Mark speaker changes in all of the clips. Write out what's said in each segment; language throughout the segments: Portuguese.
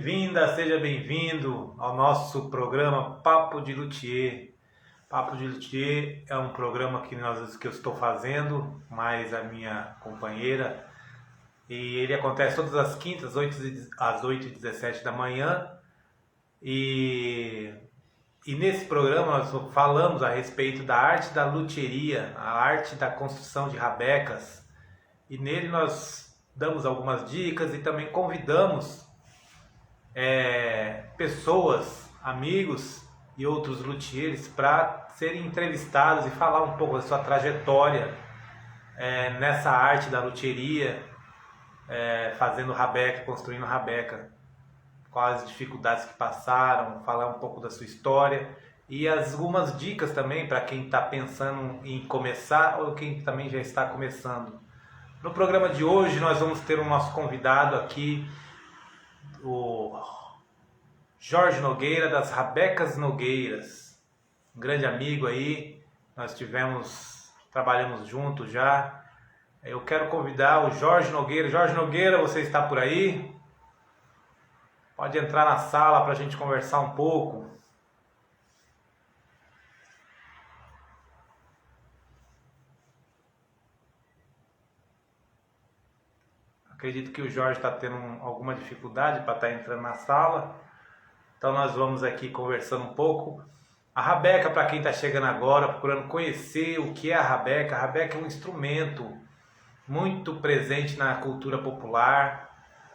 Speaker 1: bem-vinda, seja bem-vindo ao nosso programa Papo de Luthier. Papo de Luthier é um programa que eu estou fazendo, mais a minha companheira, e ele acontece todas as quintas, às 8h17 da manhã, e nesse programa nós falamos a respeito da arte da luthieria, a arte da construção de rabecas, e nele nós damos algumas dicas e também convidamos pessoas, amigos e outros luthiers para serem entrevistados e falar um pouco da sua trajetória nessa arte da luthieria, fazendo rabeca, construindo rabeca, quais as dificuldades que passaram, falar um pouco da sua história e algumas dicas também para quem está pensando em começar ou quem também já está começando. No programa de hoje nós vamos ter o nosso convidado aqui, o Jorge Nogueira, das Rabecas Nogueiras, um grande amigo aí, nós trabalhamos juntos já. Eu quero convidar o Jorge Nogueira. Jorge Nogueira, você está por aí? Pode entrar na sala para a gente conversar um pouco. Acredito que o Jorge está tendo alguma dificuldade para estar entrando na sala. Então nós vamos aqui conversando um pouco. A rabeca, para quem está chegando agora, procurando conhecer o que é a rabeca é um instrumento muito presente na cultura popular.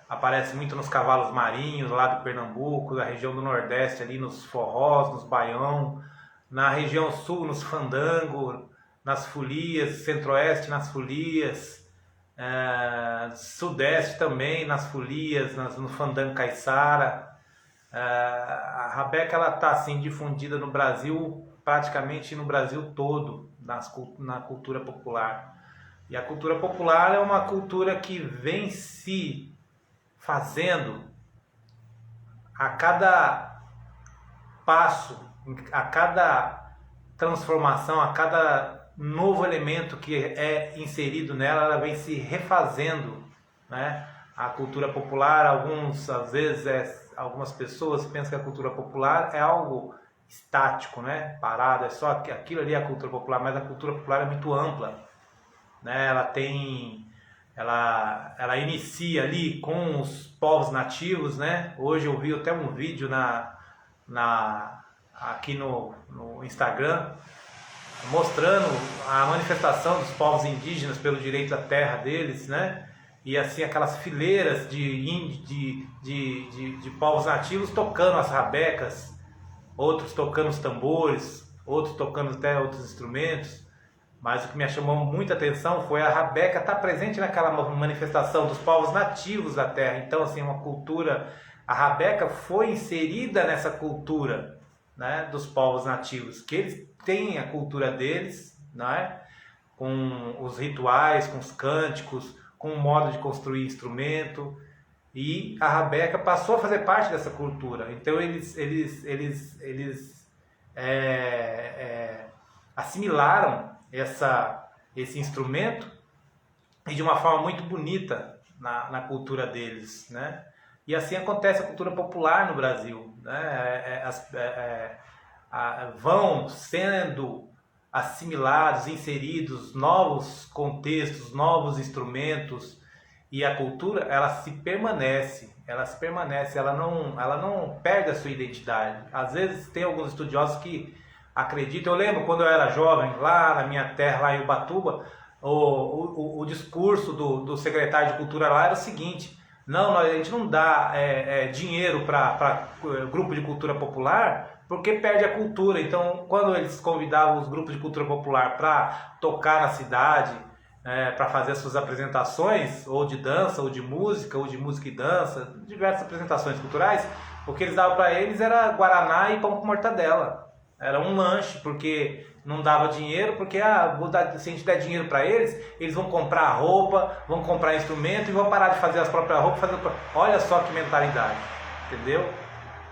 Speaker 1: Aparece muito nos cavalos marinhos lá do Pernambuco, da região do Nordeste, ali nos forrós, nos baião, na região sul, nos fandangos, nas folias, centro-oeste nas folias, sudeste também nas folias, no fandango caiçara. A rabeca está assim difundida no Brasil, praticamente no Brasil todo, na cultura popular. E a cultura popular é uma cultura que vem se fazendo a cada passo, a cada transformação, a cada novo elemento que é inserido nela, ela vem se refazendo, né? A cultura popular, algumas pessoas pensam que a cultura popular é algo estático, né? Parado, é só aquilo ali é a cultura popular, mas a cultura popular é muito ampla, né? Ela inicia ali com os povos nativos, né? Hoje eu vi até um vídeo aqui no Instagram mostrando a manifestação dos povos indígenas pelo direito à terra deles, né? E assim aquelas fileiras de povos nativos tocando as rabecas, outros tocando os tambores, outros tocando até outros instrumentos. Mas o que me chamou muita atenção foi a rabeca estar presente naquela manifestação dos povos nativos da terra. Então, assim, a rabeca foi inserida nessa cultura, né, dos povos nativos, que eles têm a cultura deles, né, com os rituais, com os cânticos, com o modo de construir instrumento, e a rabeca passou a fazer parte dessa cultura. Então eles assimilaram esse instrumento e de uma forma muito bonita na cultura deles, né? E assim acontece a cultura popular no Brasil, né? Vão sendo assimilados, inseridos novos contextos, novos instrumentos, e a cultura ela permanece, ela não perde a sua identidade. Às vezes tem alguns estudiosos que acreditam. Eu lembro quando eu era jovem, lá na minha terra, lá em Ubatuba, o discurso do secretário de cultura lá era o seguinte: não, a gente não dá dinheiro para grupo de cultura popular porque perde a cultura. Então, quando eles convidavam os grupos de cultura popular para tocar na cidade, para fazer as suas apresentações, ou de dança, ou de música e dança, diversas apresentações culturais, o que eles davam para eles era guaraná e pão com mortadela. Era um lanche, porque não dava dinheiro, porque se a gente der dinheiro para eles vão comprar roupa, vão comprar instrumento e vão parar de fazer as próprias roupas. Olha só que mentalidade, entendeu?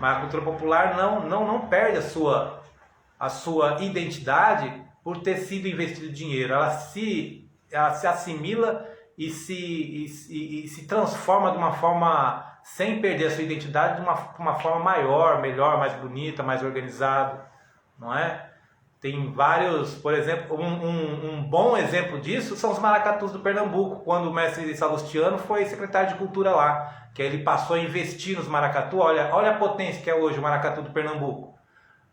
Speaker 1: Mas a cultura popular não perde a sua identidade por ter sido investido dinheiro. Ela se assimila e se transforma de uma forma sem perder a sua identidade de uma forma maior, melhor, mais bonita, mais organizado, não é? Tem vários, por exemplo, um bom exemplo disso são os maracatus do Pernambuco, quando o mestre Salustiano foi secretário de Cultura lá, que ele passou a investir nos maracatu. Olha a potência que é hoje o maracatu do Pernambuco.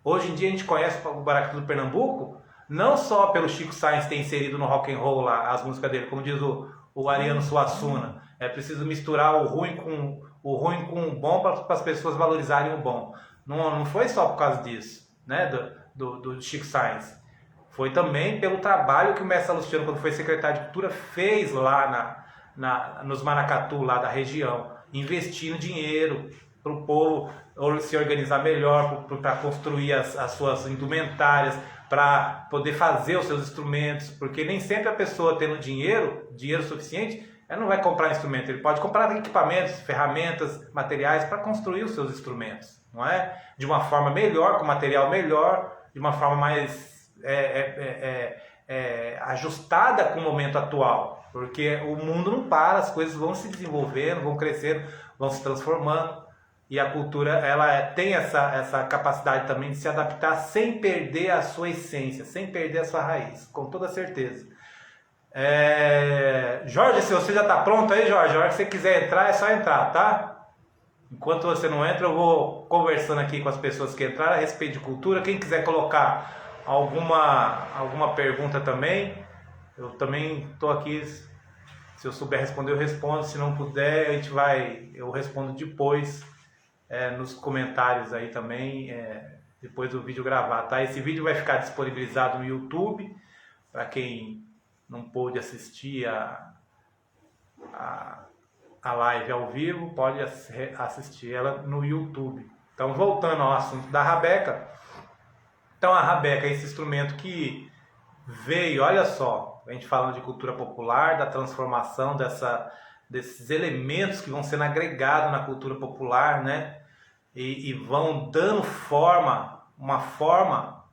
Speaker 1: Hoje em dia a gente conhece o maracatu do Pernambuco não só pelo Chico Science ter inserido no rock and roll lá as músicas dele, como diz o Ariano Suassuna, é preciso misturar o ruim com o bom para as pessoas valorizarem o bom. Não foi só por causa disso, né, do Chico Science. Foi também pelo trabalho que o mestre Salustiano, quando foi secretário de Cultura, fez lá nos maracatu lá da região, investindo dinheiro para o povo se organizar melhor, para construir as suas indumentárias, para poder fazer os seus instrumentos, porque nem sempre a pessoa tendo dinheiro suficiente, ela não vai comprar instrumento, ele pode comprar equipamentos, ferramentas, materiais para construir os seus instrumentos, não é? De uma forma melhor, com material melhor, de uma forma mais ajustada com o momento atual, porque o mundo não para, as coisas vão se desenvolvendo, vão crescendo, vão se transformando, e a cultura ela tem essa capacidade também de se adaptar sem perder a sua essência, sem perder a sua raiz, com toda certeza. Jorge, se você já está pronto aí, Jorge, a hora que você quiser entrar é só entrar, tá? Enquanto você não entra, eu vou conversando aqui com as pessoas que entraram a respeito de cultura. Quem quiser colocar alguma pergunta também, eu também estou aqui. Se eu souber responder, eu respondo. Se não puder, eu respondo depois nos comentários aí também, depois do vídeo gravar, tá? Esse vídeo vai ficar disponibilizado no YouTube para quem não pôde assistir a live ao vivo, pode assistir ela no YouTube. Então, voltando ao assunto da rabeca. Então, a rabeca é esse instrumento que veio, olha só, a gente falando de cultura popular, da transformação desses elementos que vão sendo agregados na cultura popular, né? E vão dando uma forma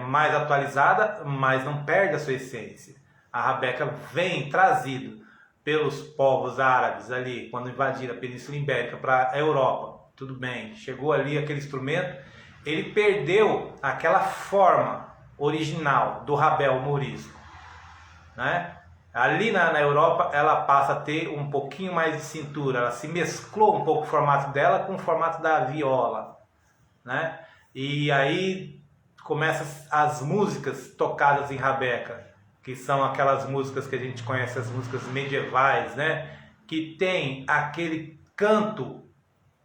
Speaker 1: mais atualizada, mas não perde a sua essência. A rabeca vem trazido pelos povos árabes ali, quando invadiram a Península Ibérica para a Europa. Tudo bem, chegou ali aquele instrumento, ele perdeu aquela forma original do rabel morisco, né? Ali na Europa ela passa a ter um pouquinho mais de cintura, ela se mesclou um pouco o formato dela com o formato da viola, né? E aí começam as músicas tocadas em rabeca, que são aquelas músicas que a gente conhece, as músicas medievais, né? Que tem aquele canto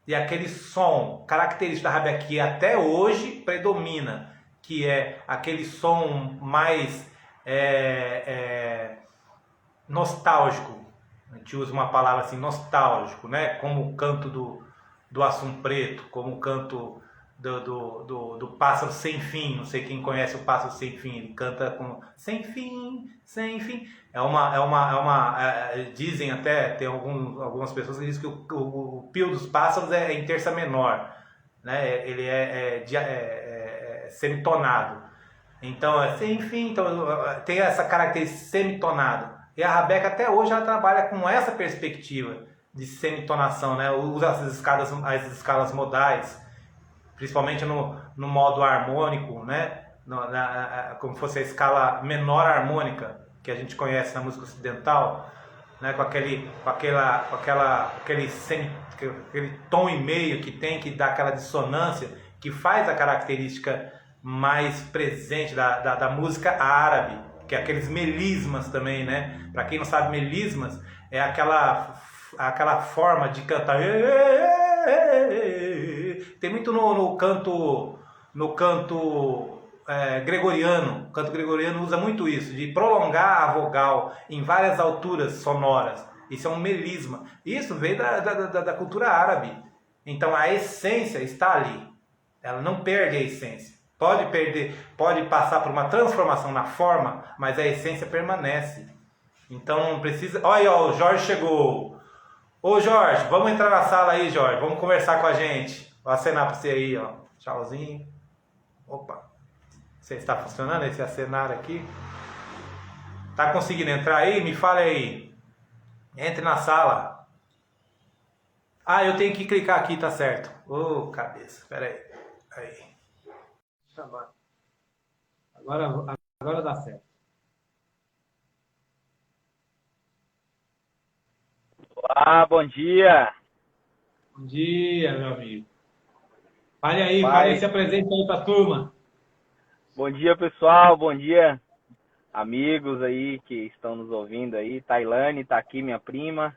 Speaker 1: e aquele som característico da rabeca que até hoje predomina, que é aquele som mais nostálgico. A gente usa uma palavra assim, nostálgico, né? Como o canto do Assum Preto, como o canto do Pássaro Sem Fim. Não sei quem conhece o Pássaro Sem Fim, ele canta com sem fim, sem fim. Dizem até, tem algumas pessoas que dizem que o pio dos pássaros é em terça menor, né? Ele é semitonado. Então, sem fim, então, tem essa característica semitonada. E a rabeca até hoje ela trabalha com essa perspectiva de semitonação, né? Usa as escalas modais, principalmente no modo harmônico, né? Como fosse a escala menor harmônica que a gente conhece na música ocidental, né? Com aquele tom e meio que dá aquela dissonância, que faz a característica mais presente da música árabe, que é aqueles melismas também, né? Para quem não sabe, melismas é aquela forma de cantar. Tem muito no canto gregoriano. O canto gregoriano usa muito isso, de prolongar a vogal em várias alturas sonoras. Isso é um melisma. Isso veio da cultura árabe. Então a essência está ali. Ela não perde a essência. Pode passar por uma transformação na forma, mas a essência permanece. Então não precisa... Olha, o Jorge chegou. Ô Jorge, vamos entrar na sala aí, Jorge. Vamos conversar com a gente. Vou acenar para você aí, ó. Tchauzinho. Opa. Você está funcionando esse acenar aqui? Tá conseguindo entrar aí? Me fale aí. Entre na sala. Ah, eu tenho que clicar aqui, tá certo. Ô, cabeça, pera aí. Aí.
Speaker 2: Agora dá certo.
Speaker 3: Olá, bom dia.
Speaker 2: Bom dia, meu amigo. Fale aí,
Speaker 3: Pai,
Speaker 2: se apresente aí pra turma.
Speaker 3: bom dia, pessoal. Bom dia, amigos aí que estão nos ouvindo aí. Tailane tá aqui, minha prima.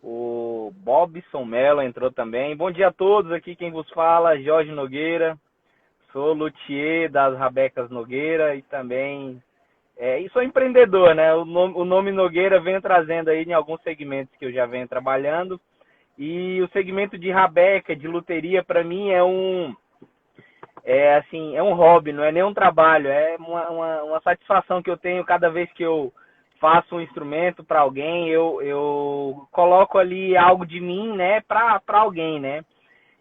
Speaker 3: O Bobson Mello entrou também. Bom dia a todos aqui. Quem vos fala, Jorge Nogueira. Sou luthier das Rabecas Nogueira e também e sou empreendedor, né? O nome Nogueira vem trazendo aí em alguns segmentos que eu já venho trabalhando. E o segmento de rabeca, de luteria, para mim assim, é um hobby, não é nem um trabalho, é uma satisfação que eu tenho cada vez que eu faço um instrumento para alguém, eu coloco ali algo de mim, né, para alguém, né?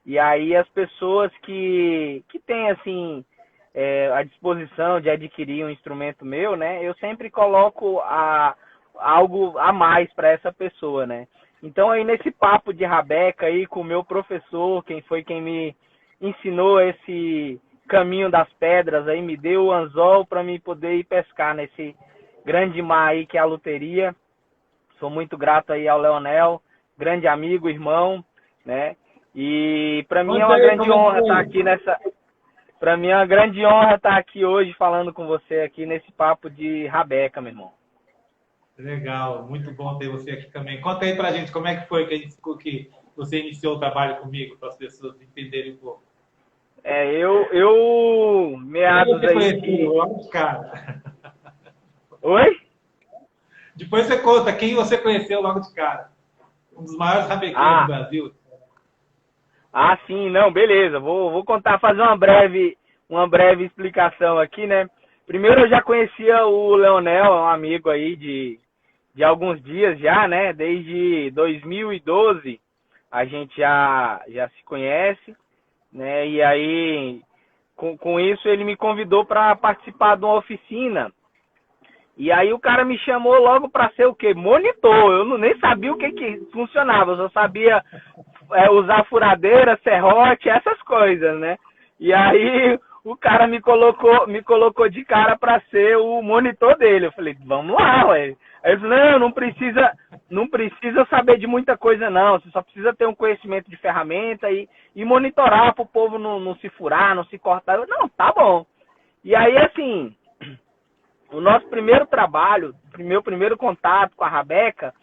Speaker 3: E aí as pessoas que têm, assim, a disposição de adquirir um instrumento meu, né, eu sempre coloco algo a mais para essa pessoa, né? Então aí nesse papo de rabeca aí com o meu professor, quem me ensinou esse caminho das pedras aí, me deu o anzol para mim poder ir pescar nesse grande mar aí que é a luteria. Sou muito grato aí ao Leonel, grande amigo, irmão, né? E para mim é
Speaker 2: Conta
Speaker 3: uma
Speaker 2: aí
Speaker 3: grande
Speaker 2: como é que
Speaker 3: honra estar
Speaker 2: foi.
Speaker 3: aqui nessa. Para mim é uma grande honra estar aqui hoje falando com você aqui nesse papo de rabeca, meu irmão.
Speaker 2: Legal, muito bom ter você aqui também. Conta aí pra gente como é que foi que você iniciou o trabalho comigo, para as pessoas entenderem um pouco.
Speaker 3: Eu
Speaker 2: Quem
Speaker 3: meados
Speaker 2: você
Speaker 3: aí
Speaker 2: conheceu
Speaker 3: de.
Speaker 2: logo de cara?
Speaker 3: Oi?
Speaker 2: Depois você conta quem você conheceu logo de cara. Um dos maiores rabequeiros do
Speaker 3: Ah,
Speaker 2: Brasil.
Speaker 3: sim, não, beleza. Vou contar, fazer uma breve explicação aqui, né? Primeiro eu já conhecia o Leonel, um amigo aí de alguns dias já, né? Desde 2012 a gente já se conhece, né? E aí, com isso, ele me convidou para participar de uma oficina. E aí o cara me chamou logo para ser o quê? Monitor. Eu nem sabia o que funcionava, eu só sabia usar furadeira, serrote, essas coisas, né? E aí o cara me colocou de cara para ser o monitor dele. Eu falei, vamos lá, ué. Aí ele falou, não precisa saber de muita coisa não, você só precisa ter um conhecimento de ferramenta e monitorar para o povo não se furar, não se cortar. Eu, não, tá bom. E aí, assim, o nosso primeiro trabalho, meu primeiro contato com a Rabeca,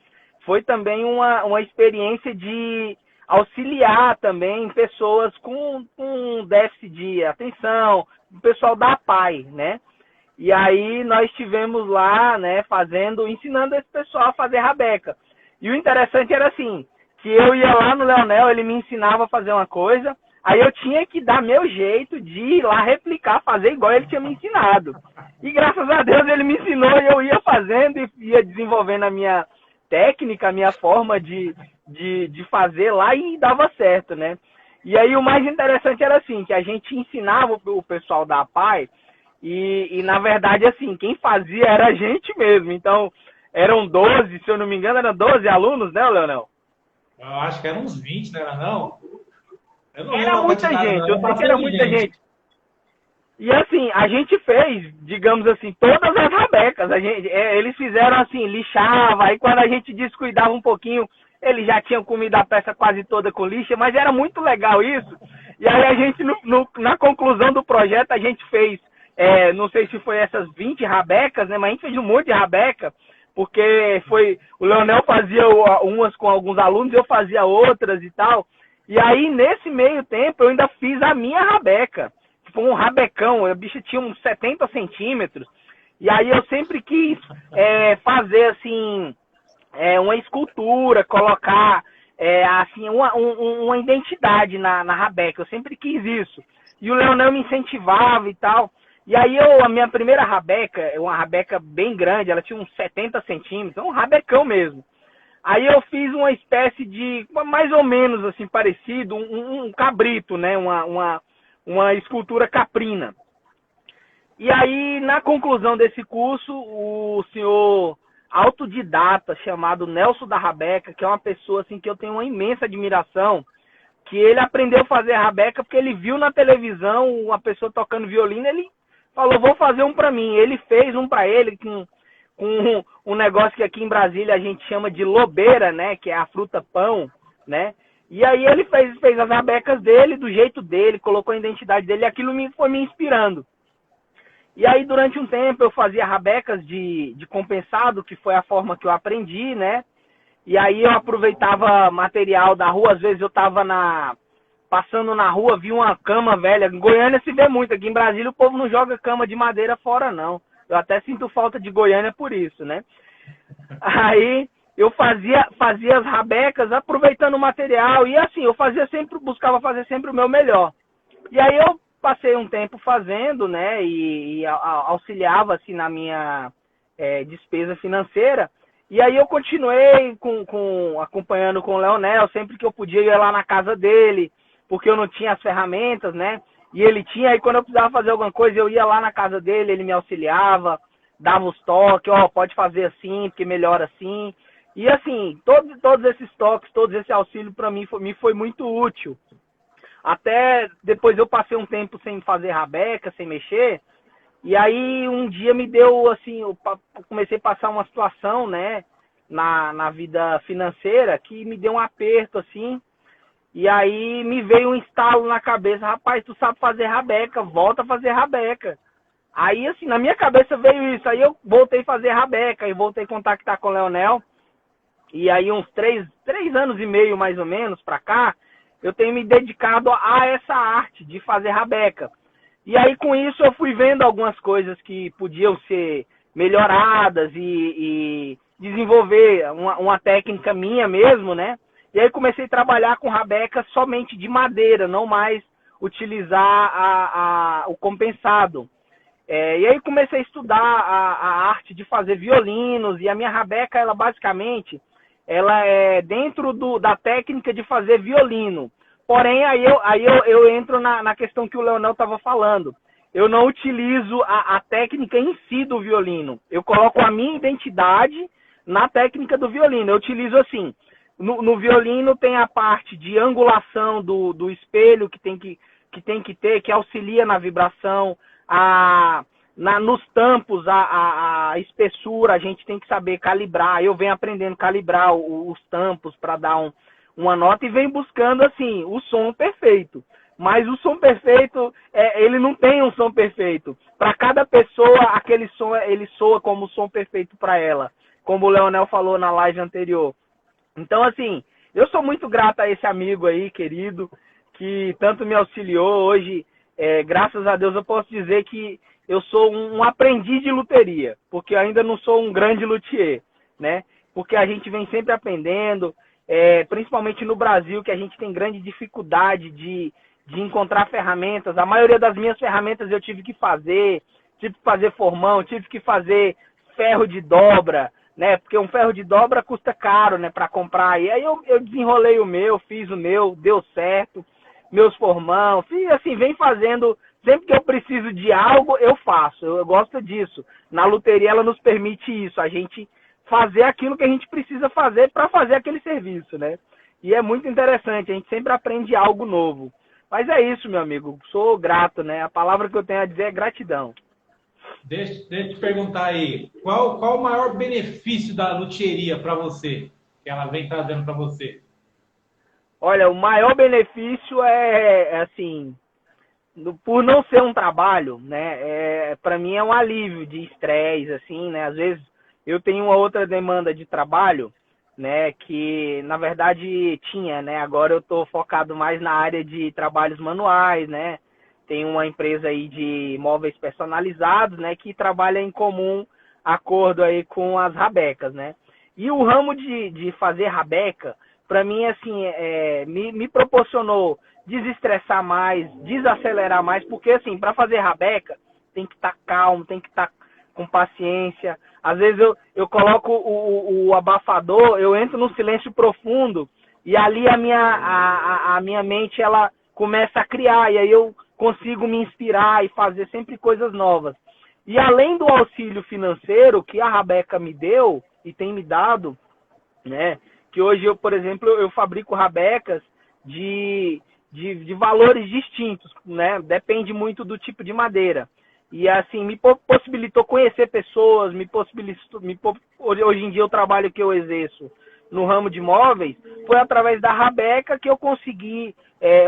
Speaker 3: foi também uma experiência de auxiliar também pessoas com déficit de atenção, o pessoal da APAE, né? E aí nós estivemos lá, né, ensinando esse pessoal a fazer rabeca. E o interessante era assim, que eu ia lá no Leonel, ele me ensinava a fazer uma coisa, aí eu tinha que dar meu jeito de ir lá replicar, fazer igual ele tinha me ensinado. E graças a Deus ele me ensinou e eu ia fazendo e ia desenvolvendo a minha técnica, a minha forma de fazer lá e dava certo, né? E aí o mais interessante era assim, que a gente ensinava o pessoal da APAE e na verdade, assim, quem fazia era a gente mesmo. Então, eram 12, se eu não me engano, eram 12 alunos, né, Leonel?
Speaker 2: Eu acho que eram uns 20, não era não? Eu não
Speaker 3: Era
Speaker 2: lembro a
Speaker 3: muita
Speaker 2: quantidade, não.
Speaker 3: gente,
Speaker 2: Era
Speaker 3: eu sei que era
Speaker 2: bastante
Speaker 3: muita
Speaker 2: gente.
Speaker 3: gente. E assim, a gente fez, digamos assim, todas as rabecas. Eles fizeram assim, lixava, aí quando a gente descuidava um pouquinho, eles já tinham comido a peça quase toda com lixa, mas era muito legal isso. E aí a gente, na conclusão do projeto, a gente fez, não sei se foi essas 20 rabecas, né? Mas a gente fez um monte de rabeca, porque o Leonel fazia umas com alguns alunos, eu fazia outras e tal. E aí, nesse meio tempo, eu ainda fiz a minha rabeca. Tipo, um rabecão, a bicha tinha uns 70 centímetros. E aí eu sempre quis fazer, assim, uma escultura, colocar, assim, uma identidade na rabeca. Eu sempre quis isso. E o Leonel me incentivava e tal. E aí a minha primeira rabeca, uma rabeca bem grande, ela tinha uns 70 centímetros, um rabecão mesmo. Aí eu fiz uma espécie de, mais ou menos assim, parecido, um cabrito, né? Uma escultura caprina. E aí, na conclusão desse curso, o senhor autodidata chamado Nelson da Rabeca, que é uma pessoa assim que eu tenho uma imensa admiração, que ele aprendeu a fazer rabeca porque ele viu na televisão uma pessoa tocando violino, ele falou, vou fazer um para mim. Ele fez um para ele com um negócio que aqui em Brasília a gente chama de lobeira, né, que é a fruta pão, né? E aí ele fez as rabecas dele, do jeito dele, colocou a identidade dele, e aquilo foi me inspirando. E aí, durante um tempo, eu fazia rabecas de compensado, que foi a forma que eu aprendi, né? E aí eu aproveitava material da rua, às vezes eu estava passando na rua, vi uma cama velha. Em Goiânia se vê muito, aqui em Brasília o povo não joga cama de madeira fora, não. Eu até sinto falta de Goiânia por isso, né? Aí eu fazia as rabecas aproveitando o material, e assim, eu buscava fazer sempre o meu melhor. E aí eu passei um tempo fazendo, né, e auxiliava assim na minha despesa financeira. E aí eu continuei acompanhando com o Leonel, sempre que eu podia ir lá na casa dele, porque eu não tinha as ferramentas, né? E ele tinha, aí quando eu precisava fazer alguma coisa, eu ia lá na casa dele, ele me auxiliava, dava os toques, pode fazer assim, porque melhora assim. E assim, todos esses toques, todo esse auxílio para mim foi muito útil. Até depois eu passei um tempo sem fazer rabeca, sem mexer, e aí um dia me deu, assim, eu comecei a passar uma situação, né, na vida financeira, que me deu um aperto, assim, e aí me veio um estalo na cabeça, rapaz, tu sabe fazer rabeca, volta a fazer rabeca. Aí, assim, na minha cabeça veio isso, aí eu voltei a fazer rabeca, e voltei a contactar com o Leonel, e aí uns 3 anos e meio, mais ou menos, pra cá, eu tenho me dedicado a essa arte de fazer rabeca. E aí, com isso, eu fui vendo algumas coisas que podiam ser melhoradas e desenvolver uma técnica minha mesmo, né? E aí comecei a trabalhar com rabeca somente de madeira, não mais utilizar o compensado. E aí comecei a estudar a arte de fazer violinos, e a minha rabeca, ela basicamente, ela é dentro da técnica de fazer violino. Porém, aí eu entro na questão que o Leonel estava falando. Eu não utilizo a técnica em si do violino. Eu coloco a minha identidade na técnica do violino. Eu utilizo assim, no violino tem a parte de angulação do espelho que tem que ter, que auxilia na vibração. Nos tampos, a espessura, a gente tem que saber calibrar. Eu venho aprendendo a calibrar os tampos para dar uma nota, e venho buscando assim o som perfeito. Mas o som perfeito, ele não tem um som perfeito. Para cada pessoa, aquele som, ele soa como o som perfeito para ela, como o Leonel falou na live anterior. Então, assim, eu sou muito grato a esse amigo aí, querido, que tanto me auxiliou. Hoje, graças a Deus, eu posso dizer que eu sou um aprendiz de luteria, porque eu ainda não sou um grande luthier, né? Porque a gente vem sempre aprendendo, principalmente no Brasil, que a gente tem grande dificuldade de encontrar ferramentas. A maioria das minhas ferramentas eu tive que fazer formão, tive que fazer ferro de dobra, né? Porque um ferro de dobra custa caro, né, para comprar. E aí eu desenrolei o meu, fiz o meu, deu certo, meus formão, fiz assim, vem fazendo. Sempre que eu preciso de algo, eu faço. Eu gosto disso. Na luteria, ela nos permite isso, a gente fazer aquilo que a gente precisa fazer para fazer aquele serviço, né? E é muito interessante, a gente sempre aprende algo novo. Mas é isso, meu amigo, sou grato, né? A palavra que eu tenho a dizer é gratidão.
Speaker 2: Deixa eu te perguntar aí, qual o maior benefício da luthieria para você, que ela vem trazendo para você?
Speaker 3: Olha, o maior benefício é assim, por não ser um trabalho, né? Para mim é um alívio de estresse, assim, né? Às vezes eu tenho uma outra demanda de trabalho, né? Que na verdade tinha, né? Agora eu estou focado mais na área de trabalhos manuais, né? Tem uma empresa aí de móveis personalizados, né? Que trabalha em comum acordo aí com as rabecas, né? E o ramo de fazer rabeca, para mim, assim, me proporcionou desestressar mais, desacelerar mais, porque, assim, para fazer rabeca, tem que estar calmo, tem que estar com paciência. Às vezes eu coloco o abafador, eu entro num silêncio profundo, e ali a minha mente, ela começa a criar, e aí eu consigo me inspirar e fazer sempre coisas novas. E além do auxílio financeiro que a rabeca me deu, e tem me dado, né? Que hoje eu, por exemplo, eu fabrico rabecas de valores distintos, né? Depende muito do tipo de madeira. E assim, me possibilitou conhecer pessoas, hoje em dia o trabalho que eu exerço no ramo de móveis, foi através da rabeca que eu consegui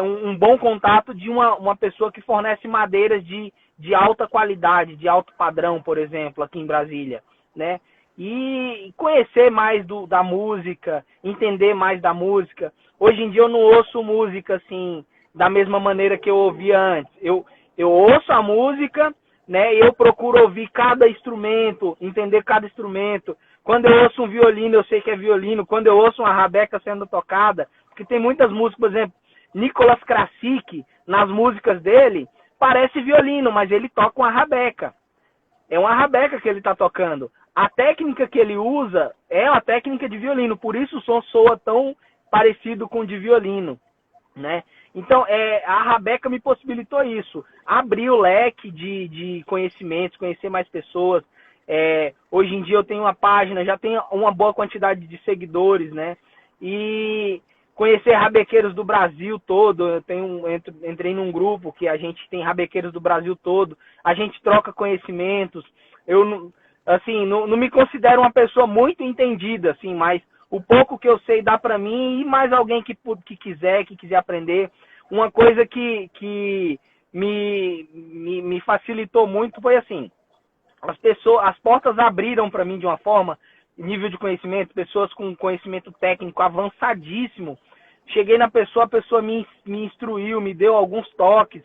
Speaker 3: um bom contato de uma pessoa que fornece madeiras de alta qualidade, de alto padrão, por exemplo, aqui em Brasília, né? E conhecer mais da música, entender mais da música. Hoje em dia eu não ouço música assim, da mesma maneira que eu ouvia antes. Eu ouço a música, né? Eu procuro ouvir cada instrumento, entender cada instrumento. Quando eu ouço um violino, eu sei que é violino. Quando eu ouço uma rabeca sendo tocada, porque tem muitas músicas, por exemplo, Nicolas Krasik, nas músicas dele, parece violino, mas ele toca uma rabeca. É uma rabeca que ele está tocando. A técnica que ele usa é uma técnica de violino, por isso o som soa tão parecido com o de violino, né? Então, a rabeca me possibilitou isso, abrir o leque de conhecimentos, conhecer mais pessoas. Hoje em dia eu tenho uma página, já tenho uma boa quantidade de seguidores, né? E conhecer rabequeiros do Brasil todo. Entrei num grupo que a gente tem rabequeiros do Brasil todo. A gente troca conhecimentos. Eu não me considero uma pessoa muito entendida, assim, mas o pouco que eu sei dá para mim e mais alguém que quiser aprender. Uma coisa que me facilitou muito foi assim, as portas abriram para mim de uma forma, nível de conhecimento, pessoas com conhecimento técnico avançadíssimo. Cheguei na pessoa, a pessoa me instruiu, me deu alguns toques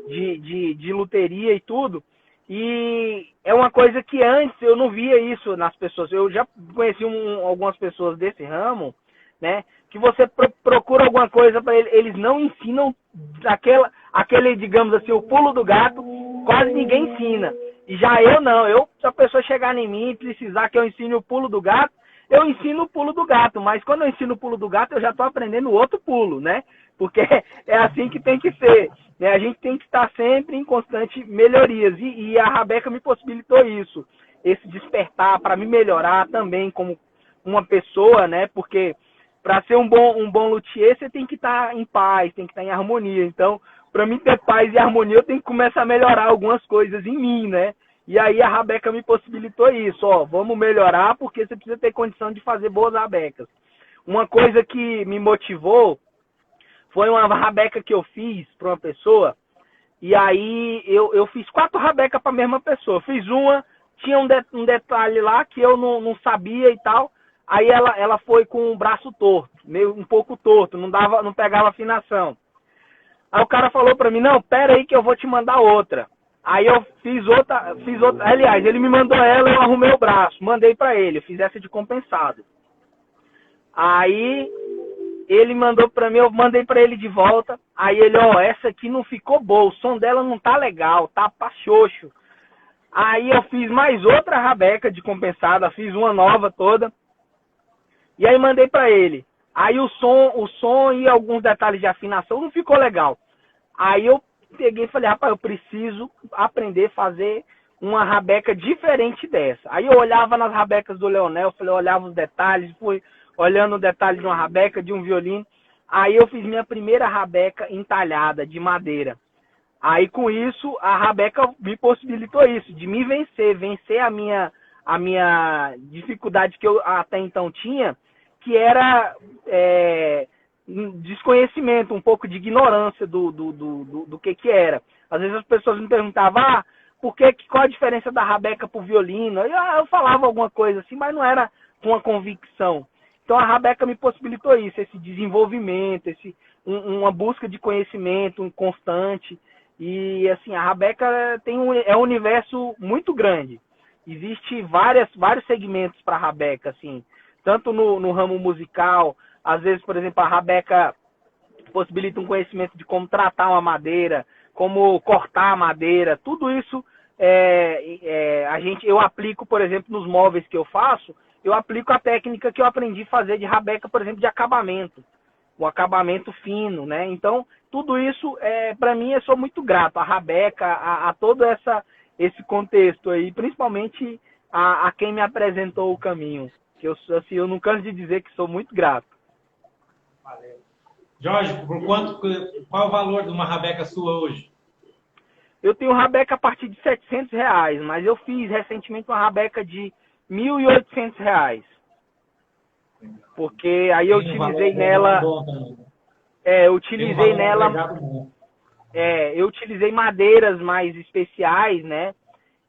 Speaker 3: de luteria e tudo. E é uma coisa que antes eu não via isso nas pessoas. Eu já conheci algumas pessoas desse ramo, né? Que você procura alguma coisa para eles não ensinam aquele, digamos assim, o pulo do gato, quase ninguém ensina. E já eu não, se a pessoa chegar em mim e precisar que eu ensine o pulo do gato, eu ensino o pulo do gato, mas quando eu ensino o pulo do gato, eu já estou aprendendo outro pulo, né? Porque é assim que tem que ser, né? A gente tem que estar sempre em constante melhorias, e a rabeca me possibilitou isso, esse despertar para me melhorar também como uma pessoa, né? Porque para ser um bom luthier, você tem que estar em paz, tem que estar em harmonia. Então, para mim ter paz e harmonia, eu tenho que começar a melhorar algumas coisas em mim, né? E aí a rabeca me possibilitou isso, vamos melhorar porque você precisa ter condição de fazer boas rabecas. Uma coisa que me motivou foi uma rabeca que eu fiz para uma pessoa, e aí eu fiz 4 rabecas para a mesma pessoa. Fiz uma, tinha um detalhe lá que eu não sabia e tal, aí ela foi com o braço torto, meio um pouco torto, não pegava afinação. Aí o cara falou para mim, não, pera aí que eu vou te mandar outra. Aí eu fiz outra, aliás, ele me mandou ela, eu arrumei o braço, mandei para ele, eu fiz essa de compensado. Aí ele mandou para mim, eu mandei para ele de volta, aí ele, essa aqui não ficou boa, o som dela não tá legal, tá pachoxo. Aí eu fiz mais outra rabeca de compensada, fiz uma nova toda, e aí mandei para ele. Aí o som e alguns detalhes de afinação não ficou legal. Aí eu peguei e falei, rapaz, eu preciso aprender a fazer uma rabeca diferente dessa. Aí eu olhava nas rabecas do Leonel, eu olhava os detalhes, fui olhando o detalhe de uma rabeca, de um violino. Aí eu fiz minha primeira rabeca entalhada, de madeira. Aí com isso, a rabeca me possibilitou isso, de me vencer a minha dificuldade que eu até então tinha, que era desconhecimento, um pouco de ignorância do que era. Às vezes as pessoas me perguntavam, qual a diferença da rabeca para o violino? Eu falava alguma coisa assim, mas não era com uma convicção. Então a rabeca me possibilitou isso, esse desenvolvimento, uma busca de conhecimento constante. E assim, a rabeca é um universo muito grande. Existe vários segmentos para a rabeca, assim, tanto no ramo musical. Às vezes, por exemplo, a rabeca possibilita um conhecimento de como tratar uma madeira, como cortar a madeira. Tudo isso eu aplico, por exemplo, nos móveis que eu faço, eu aplico a técnica que eu aprendi a fazer de rabeca, por exemplo, de acabamento. O acabamento fino, né? Então, tudo isso, para mim, eu sou muito grato. A rabeca, a todo esse contexto aí, principalmente a quem me apresentou o caminho. Que eu, assim, eu não canso de dizer que sou muito grato.
Speaker 2: Valeu. Jorge, qual é o valor de uma rabeca sua hoje?
Speaker 3: Eu tenho rabeca a partir de R$700, mas eu fiz recentemente uma rabeca de R$1.800. Porque aí eu utilizei nela... eu utilizei nela... eu utilizei madeiras mais especiais, né?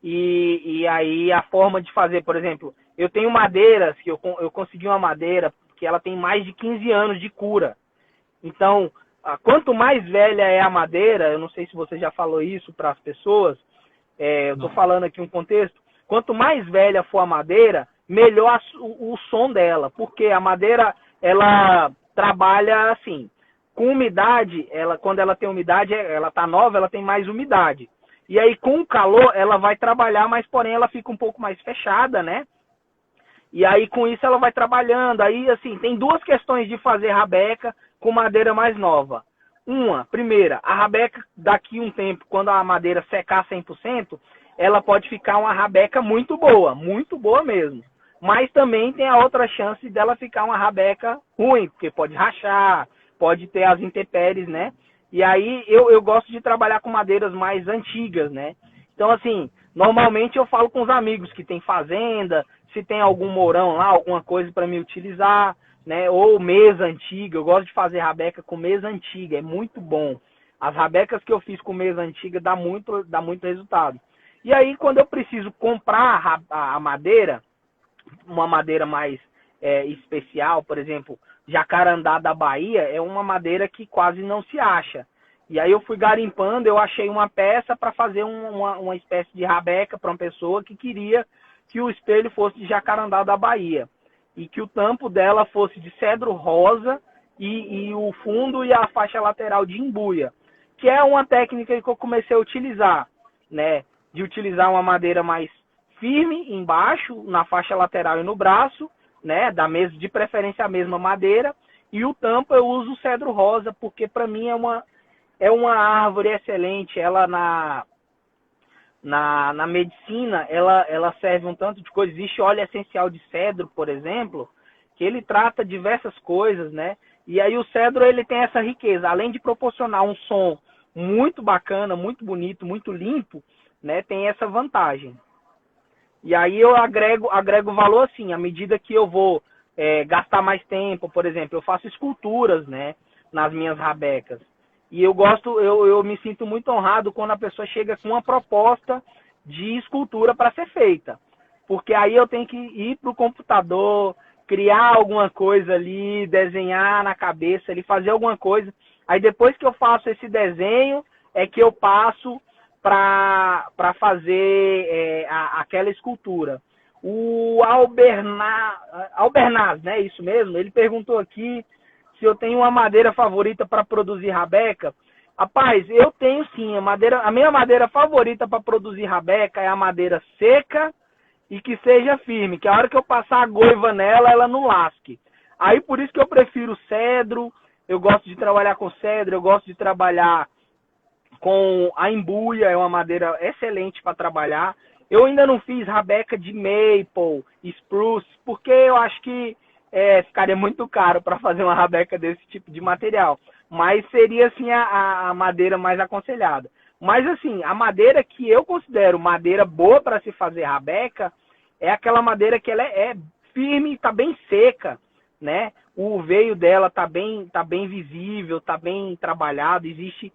Speaker 3: E aí a forma de fazer, por exemplo, eu tenho madeiras, que eu consegui uma madeira que ela tem mais de 15 anos de cura. Então, quanto mais velha é a madeira, eu não sei se você já falou isso para as pessoas, eu estou falando aqui um contexto, quanto mais velha for a madeira, melhor o som dela, porque a madeira, ela trabalha assim, com umidade, quando ela tem umidade, ela está nova, ela tem mais umidade. E aí, com o calor, ela vai trabalhar, mas porém ela fica um pouco mais fechada, né? E aí, com isso, ela vai trabalhando. Aí, assim, tem duas questões de fazer rabeca com madeira mais nova. Primeira, a rabeca daqui um tempo, quando a madeira secar 100%, ela pode ficar uma rabeca muito boa mesmo. Mas também tem a outra chance dela ficar uma rabeca ruim, porque pode rachar, pode ter as intempéries, né? E aí eu gosto de trabalhar com madeiras mais antigas, né? Então, assim, normalmente eu falo com os amigos que tem fazenda, se tem algum mourão lá, alguma coisa para me utilizar, né? Ou mesa antiga, eu gosto de fazer rabeca com mesa antiga, é muito bom. As rabecas que eu fiz com mesa antiga dá muito resultado. E aí, quando eu preciso comprar a madeira, uma madeira mais especial, por exemplo, jacarandá da Bahia, é uma madeira que quase não se acha. E aí eu fui garimpando, eu achei uma peça para fazer uma espécie de rabeca para uma pessoa que queria que o espelho fosse de jacarandá da Bahia. E que o tampo dela fosse de cedro rosa e o fundo e a faixa lateral de embuia. Que é uma técnica que eu comecei a utilizar, né? De utilizar uma madeira mais firme embaixo, na faixa lateral e no braço, né? De preferência a mesma madeira. E o tampo eu uso o cedro rosa, porque para mim é uma árvore excelente. Ela na medicina, ela serve um tanto de coisa. Existe óleo essencial de cedro, por exemplo, que ele trata diversas coisas, né? E aí o cedro, ele tem essa riqueza. Além de proporcionar um som muito bacana, muito bonito, muito limpo, né? Tem essa vantagem. E aí eu agrego valor assim, à medida que eu vou gastar mais tempo, por exemplo, eu faço esculturas, né? Nas minhas rabecas. E eu me sinto muito honrado quando a pessoa chega com uma proposta de escultura para ser feita. Porque aí eu tenho que ir para o computador, criar alguma coisa ali, desenhar na cabeça ali, fazer alguma coisa. Aí depois que eu faço esse desenho, é que eu passo para fazer aquela escultura. O Albernaz, né? Isso mesmo, ele perguntou aqui se eu tenho uma madeira favorita para produzir rabeca. Rapaz, eu tenho sim. A minha madeira favorita para produzir rabeca é a madeira seca e que seja firme, que a hora que eu passar a goiva nela, ela não lasque. Aí por isso que eu prefiro cedro, eu gosto de trabalhar com cedro, eu gosto de trabalhar com a embuia, é uma madeira excelente para trabalhar. Eu ainda não fiz rabeca de maple, spruce, porque eu acho que ficaria muito caro para fazer uma rabeca desse tipo de material. Mas seria, assim, a madeira mais aconselhada. Mas, assim, a madeira que eu considero madeira boa para se fazer rabeca é aquela madeira que ela é firme e está bem seca, né? O veio dela está bem visível, está bem trabalhado. Existe,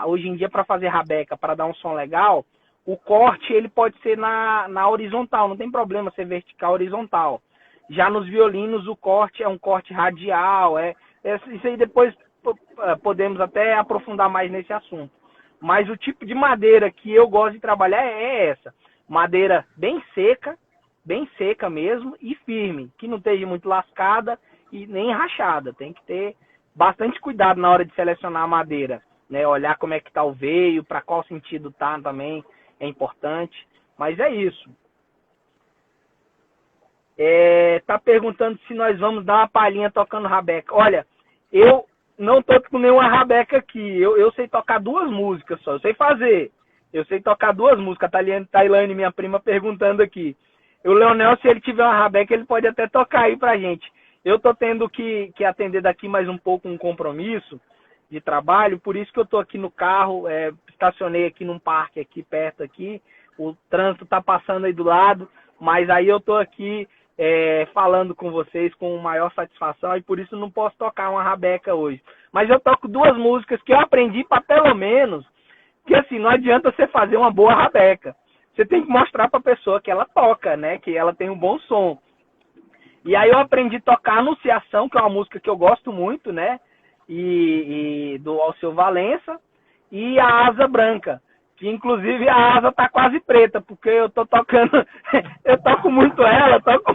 Speaker 3: hoje em dia, para fazer rabeca, para dar um som legal, o corte ele pode ser na horizontal, não tem problema ser vertical ou horizontal. Já nos violinos o corte é um corte radial, isso aí depois podemos até aprofundar mais nesse assunto. Mas o tipo de madeira que eu gosto de trabalhar é essa, madeira bem seca mesmo e firme, que não esteja muito lascada e nem rachada. Tem que ter bastante cuidado na hora de selecionar a madeira, né? Olhar como é que está o veio, para qual sentido tá também é importante, mas é isso. Tá perguntando se nós vamos dar uma palhinha tocando rabeca. Olha, eu não tô com nenhuma rabeca aqui. Eu sei tocar 2 músicas só. Eu sei fazer Eu sei tocar duas músicas, Tailane, minha prima, perguntando aqui. O Leonel, se ele tiver uma rabeca, ele pode até tocar aí pra gente. Eu tô tendo que atender daqui mais um pouco um compromisso de trabalho, por isso que eu tô aqui no carro, estacionei aqui num parque aqui perto aqui, o trânsito tá passando aí do lado, mas aí eu tô aqui falando com vocês com maior satisfação e por isso não posso tocar uma rabeca hoje. Mas eu toco duas músicas que eu aprendi para pelo menos, que assim, não adianta você fazer uma boa rabeca. Você tem que mostrar para a pessoa que ela toca, né? Que ela tem um bom som. E aí eu aprendi a tocar Anunciação, que é uma música que eu gosto muito, né? E do Alceu Valença, e a Asa Branca, que inclusive a asa tá quase preta, porque eu tô tocando, eu toco muito ela, toco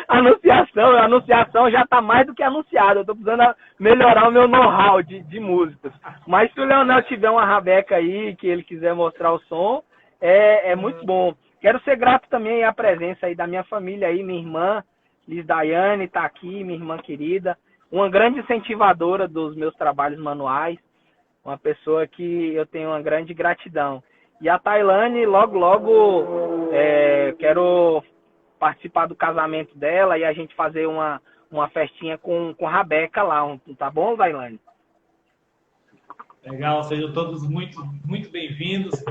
Speaker 3: a Anunciação já tá mais do que anunciada, eu tô precisando melhorar o meu know-how de músicas. Mas se o Leonel tiver uma rabeca aí, que ele quiser mostrar o som, é muito bom. Quero ser grato também à presença aí da minha família aí, minha irmã, Liz Daiane, tá aqui, minha irmã querida, uma grande incentivadora dos meus trabalhos manuais, uma pessoa que eu tenho uma grande gratidão. E a Tailane, logo, quero participar do casamento dela e a gente fazer uma festinha com rabeca lá, tá bom, Tailane?
Speaker 2: Legal, sejam todos muito, muito bem-vindos.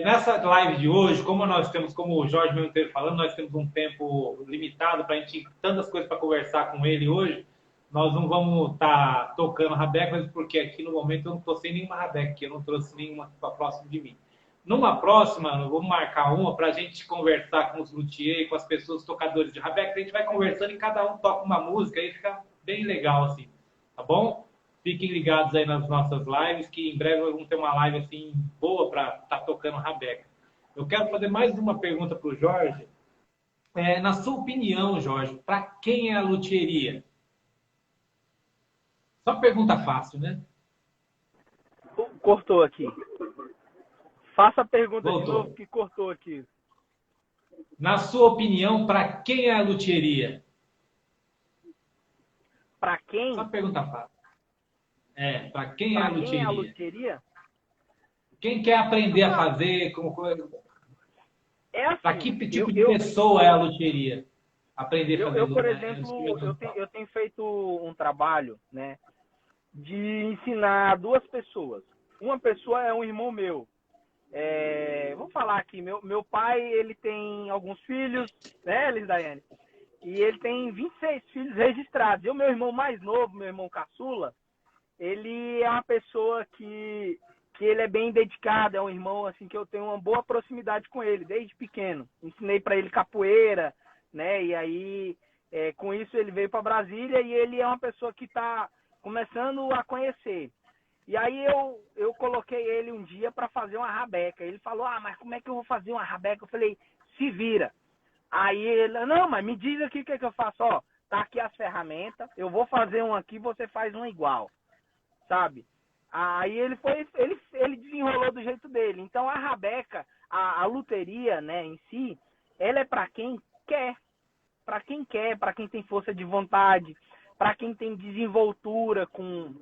Speaker 2: Nessa live de hoje, como nós temos, como o Jorge mesmo esteve falando, nós temos um tempo limitado para a gente tantas coisas para conversar com ele hoje. Nós não vamos estar tocando rabecas, porque aqui no momento eu não estou sem nenhuma rabeca, que eu não trouxe nenhuma para próximo de mim. Numa próxima, eu vou marcar uma para a gente conversar com os luthiers, com as pessoas, os tocadores de rabeca. A gente vai conversando e cada um toca uma música e fica bem legal assim, tá bom? Fiquem ligados aí nas nossas lives, que em breve vamos ter uma live assim boa para estar tocando rabeca. Eu quero fazer mais uma pergunta para o Jorge. Na sua opinião, Jorge, para quem é a luthieria? Só pergunta fácil, né?
Speaker 3: Cortou aqui. Faça a pergunta
Speaker 2: Voltou.
Speaker 3: de novo que cortou aqui.
Speaker 2: Na sua opinião, para quem é a luthieria?
Speaker 3: Para quem?
Speaker 2: Só pergunta fácil. Para quem é a
Speaker 3: Para quem é a
Speaker 2: luthieria?
Speaker 3: luthieria?
Speaker 2: Quem quer aprender a fazer?
Speaker 3: Assim,
Speaker 2: para que tipo de pessoa é a luthieria? Aprender a fazer.
Speaker 3: Eu, por exemplo, eu tenho feito um trabalho, né, de ensinar duas pessoas. Uma pessoa é um irmão meu. Vou falar aqui, meu pai, ele tem alguns filhos, né, Liz Daiane? E ele tem 26 filhos registrados. E o meu irmão mais novo, meu irmão caçula, ele é uma pessoa que ele é bem dedicado, é um irmão assim que eu tenho uma boa proximidade com ele desde pequeno. Ensinei para ele capoeira, né? E aí com isso ele veio para Brasília e ele é uma pessoa que está começando a conhecer. E aí eu coloquei ele um dia para fazer uma rabeca. Ele falou: mas como é que eu vou fazer uma rabeca? Eu falei: se vira. Aí ele: não, mas me diz aqui o que é que eu faço. Ó, tá aqui as ferramentas, eu vou fazer um aqui, você faz um igual, sabe? Aí ele desenrolou do jeito dele. Então a rabeca, a luteria, né, em si, ela é para quem quer, para quem tem força de vontade, para quem tem desenvoltura com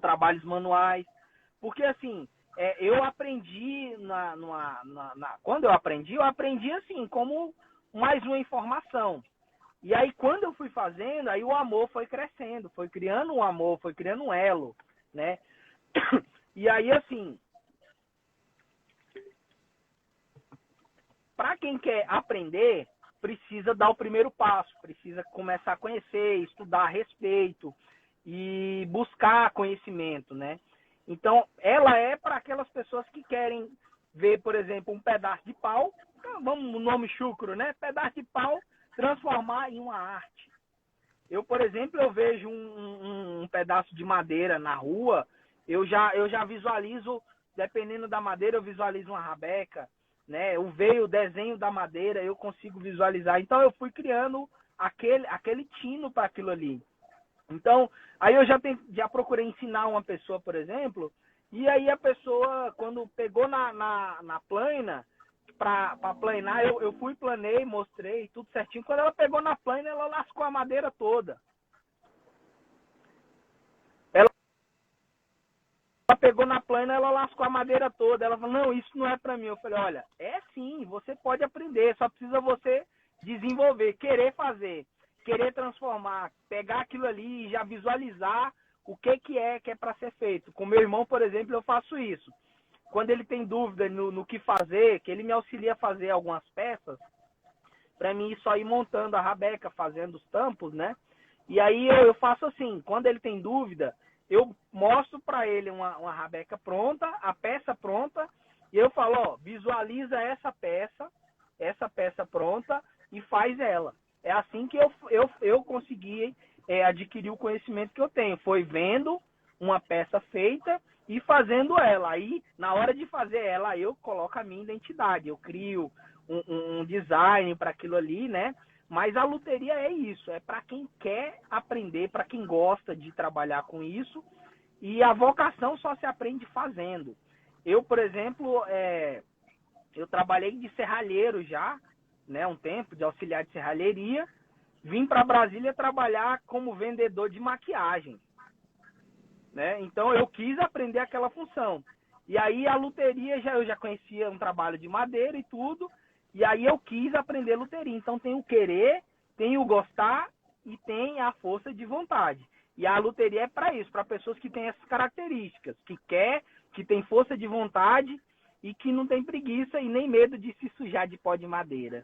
Speaker 3: trabalhos manuais. Porque assim, eu aprendi quando eu aprendi assim, como mais uma informação. E aí quando eu fui fazendo, aí o amor foi crescendo, foi criando um amor, foi criando um elo, né? E aí, assim, para quem quer aprender, precisa dar o primeiro passo, precisa começar a conhecer, estudar a respeito e buscar conhecimento, né? Então, ela é para aquelas pessoas que querem ver, por exemplo, um pedaço de pau, vamos no nome chucro, né? Pedaço de pau, transformar em uma arte. Eu, por exemplo, eu vejo um pedaço de madeira na rua, eu já visualizo, dependendo da madeira, eu visualizo uma rabeca, né? O desenho da madeira, eu consigo visualizar. Então, eu fui criando aquele tino para aquilo ali. Então, aí eu já procurei ensinar uma pessoa, por exemplo, e aí a pessoa, quando pegou na plana, para planar, eu fui, planei, mostrei, tudo certinho. Quando ela pegou na plana, ela lascou a madeira toda. Ela pegou na plana, ela lascou a madeira toda. Ela falou, não, isso não é para mim. Eu falei, olha, é sim, você pode aprender, só precisa você desenvolver, querer fazer, querer transformar, pegar aquilo ali e já visualizar o que é para ser feito. Com meu irmão, por exemplo, eu faço isso. Quando ele tem dúvida no que fazer, que ele me auxilia a fazer algumas peças, para mim só ir montando a rabeca, fazendo os tampos, né? E aí eu faço assim, quando ele tem dúvida, eu mostro para ele uma rabeca pronta, a peça pronta, e eu falo, ó, visualiza essa peça pronta e faz ela. É assim que eu consegui adquirir o conhecimento que eu tenho. Foi vendo uma peça feita e fazendo ela. Aí, na hora de fazer ela, eu coloco a minha identidade. Eu crio um design para aquilo ali, né? Mas a luteria é isso. É para quem quer aprender, para quem gosta de trabalhar com isso. E a vocação só se aprende fazendo. Eu, por exemplo, eu trabalhei de serralheiro já, né, um tempo, de auxiliar de serralheria. Vim para Brasília trabalhar como vendedor de maquiagem, né? Então eu quis aprender aquela função. E aí a luteria, eu já conhecia um trabalho de madeira e tudo, e aí eu quis aprender luteria. Então tem o querer, tem o gostar e tem a força de vontade. E a luteria é para isso, para pessoas que têm essas características, que quer, que tem força de vontade e que não tem preguiça e nem medo de se sujar de pó de madeira.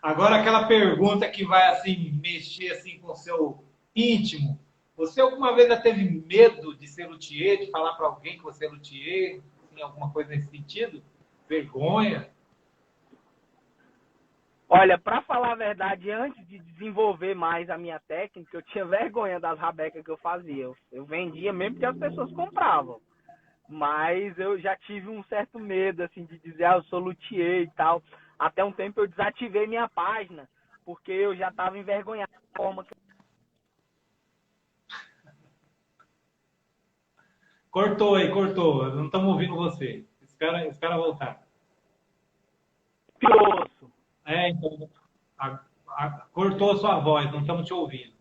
Speaker 2: Agora aquela pergunta que vai assim mexer assim com o seu íntimo. Você alguma vez já teve medo de ser luthier, de falar para alguém que você é luthier, assim, alguma coisa nesse sentido? Vergonha?
Speaker 3: Olha, para falar a verdade, antes de desenvolver mais a minha técnica, eu tinha vergonha das rabecas que eu fazia. Eu vendia mesmo porque as pessoas compravam. Mas eu já tive um certo medo, assim, de dizer, eu sou luthier e tal. Até um tempo eu desativei minha página, porque eu já estava envergonhado da forma que...
Speaker 2: Cortou aí, cortou. Não estamos ouvindo você. Espera voltar.
Speaker 3: Grosso.
Speaker 2: Então, cortou a sua voz, não estamos te ouvindo.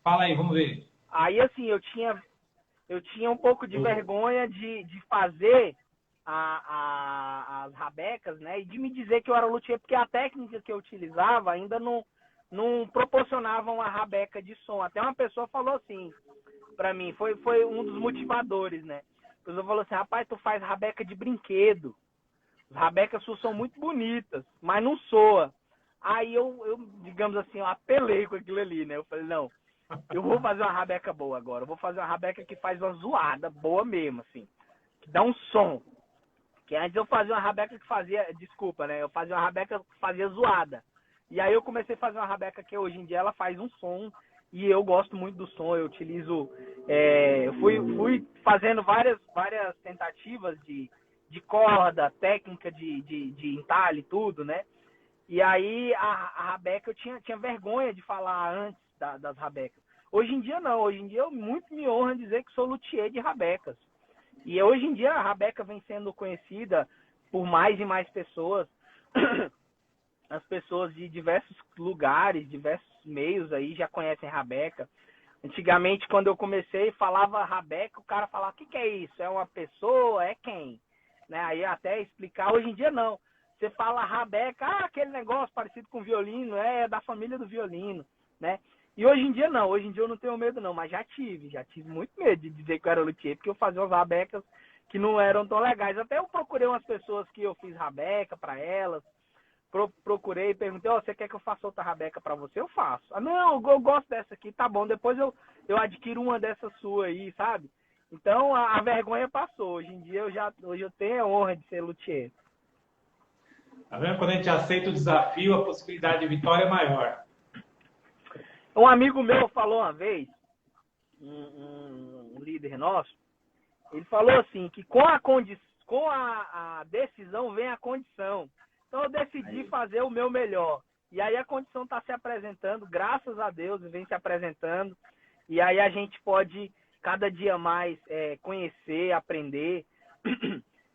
Speaker 2: Fala aí, vamos ver.
Speaker 3: Aí, assim, eu tinha um pouco de vergonha de fazer as rabecas, né? E de me dizer que eu era luthier, porque a técnica que eu utilizava ainda não proporcionava uma rabeca de som. Até uma pessoa falou assim pra mim, foi um dos motivadores, né? A pessoa falou assim, rapaz, tu faz rabeca de brinquedo. As rabecas suas são muito bonitas, mas não soa. Aí eu, digamos assim, eu apelei com aquilo ali, né? Eu falei, não, eu vou fazer uma rabeca boa agora. Eu vou fazer uma rabeca que faz uma zoada boa mesmo, assim. Que dá um som. Que antes eu fazia uma rabeca que fazia... Desculpa, né? Eu fazia uma rabeca que fazia zoada. E aí eu comecei a fazer uma rabeca que hoje em dia ela faz um som. E eu gosto muito do som. Eu utilizo... eu fui fazendo várias tentativas de corda, técnica de entalhe e tudo, né? E aí a rabeca eu tinha vergonha de falar antes das rabecas. Hoje em dia não, hoje em dia eu muito me honro em dizer que sou luthier de rabecas. E hoje em dia a rabeca vem sendo conhecida por mais e mais pessoas. As pessoas de diversos lugares, diversos meios aí já conhecem rabeca. Antigamente, quando eu comecei, falava rabeca, o cara falava, o que é isso? É uma pessoa? É quem? Né? Aí até explicar, hoje em dia não. Você fala rabeca, aquele negócio parecido com violino, é da família do violino, né? E hoje em dia não, hoje em dia eu não tenho medo não, mas já tive muito medo de dizer que eu era luthier, porque eu fazia umas rabecas que não eram tão legais. Até eu procurei umas pessoas que eu fiz rabeca para elas, procurei, perguntei, você quer que eu faça outra rabeca para você? Eu faço. Não, eu gosto dessa aqui, tá bom, depois eu adquiro uma dessa sua aí, sabe? Então a vergonha passou, hoje em dia hoje eu tenho a honra de ser luthier.
Speaker 2: Tá vendo? Quando a gente aceita o desafio, a possibilidade de vitória é maior.
Speaker 3: Um amigo meu falou uma vez, um líder nosso, ele falou assim, que com a decisão vem a condição. Então eu decidi fazer o meu melhor. E aí a condição está se apresentando, graças a Deus, vem se apresentando. E aí a gente pode cada dia mais conhecer, aprender.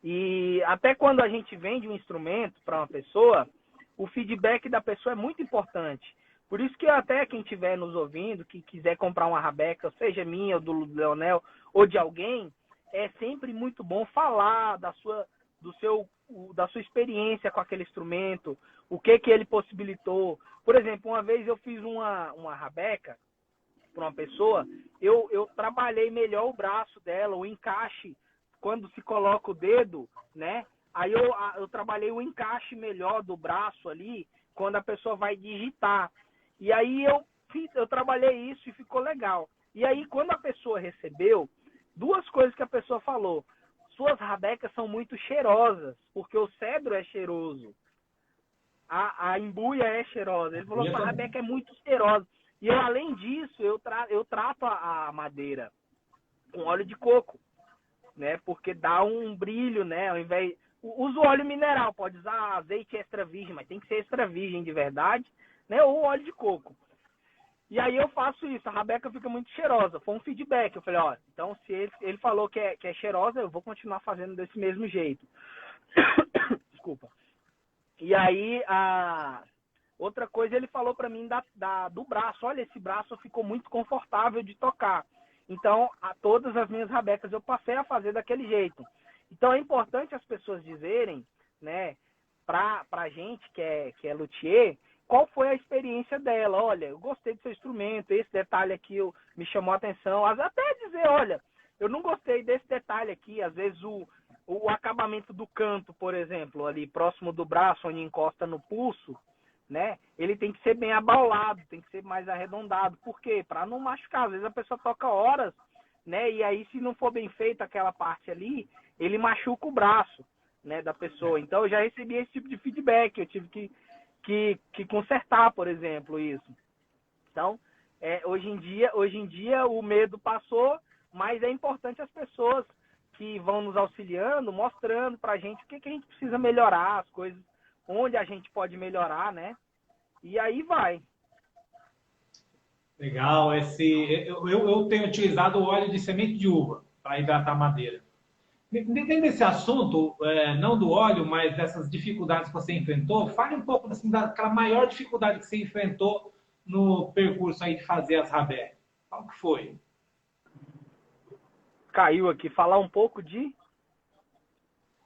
Speaker 3: E até quando a gente vende um instrumento para uma pessoa, o feedback da pessoa é muito importante. Por isso que até quem estiver nos ouvindo, que quiser comprar uma rabeca, seja minha ou do Leonel, ou de alguém, é sempre muito bom falar da sua experiência com aquele instrumento, o que ele possibilitou. Por exemplo, uma vez eu fiz uma rabeca para uma pessoa, eu trabalhei melhor o braço dela, o encaixe, quando se coloca o dedo, né? Aí eu trabalhei o encaixe melhor do braço ali, quando a pessoa vai digitar. E aí eu trabalhei isso e ficou legal. E aí, quando a pessoa recebeu, duas coisas que a pessoa falou. Suas rabecas são muito cheirosas, porque o cedro é cheiroso. A embuia é cheirosa. Ele falou que a rabeca é muito cheirosa. E eu, além disso, eu trato a madeira com óleo de coco, né? Porque dá um brilho, né? Ao invés... Usa o óleo mineral, pode usar azeite extra virgem, mas tem que ser extra virgem de verdade, né? Ou óleo de coco. E aí eu faço isso, a rabeca fica muito cheirosa. Foi um feedback, eu falei, ó, então se ele falou que é cheirosa, eu vou continuar fazendo desse mesmo jeito. Desculpa. E aí, outra coisa, ele falou pra mim do braço. Olha, esse braço ficou muito confortável de tocar. Então, todas as minhas rabecas eu passei a fazer daquele jeito. Então, é importante as pessoas dizerem, né, pra gente que é luthier, qual foi a experiência dela. Olha, eu gostei do seu instrumento, esse detalhe aqui me chamou a atenção. Até dizer, olha, eu não gostei desse detalhe aqui. Às vezes o acabamento do canto, por exemplo, ali próximo do braço, onde encosta no pulso, né? Ele tem que ser bem abaulado, tem que ser mais arredondado. Por quê? Para não machucar. Às vezes a pessoa toca horas, né? E aí, se não for bem feita aquela parte ali, ele machuca o braço, né, da pessoa. Então, eu já recebi esse tipo de feedback. Eu tive que consertar, por exemplo, isso. Então, hoje em dia o medo passou, mas é importante as pessoas que vão nos auxiliando, mostrando pra gente o que a gente precisa melhorar, as coisas, onde a gente pode melhorar, né? E aí vai.
Speaker 2: Legal. Eu tenho utilizado o óleo de semente de uva para hidratar a madeira. Dentro desse assunto, não do óleo, mas dessas dificuldades que você enfrentou, fale um pouco assim, daquela maior dificuldade que você enfrentou no percurso aí de fazer as rabecas. Qual que foi?
Speaker 3: Caiu aqui. Falar um pouco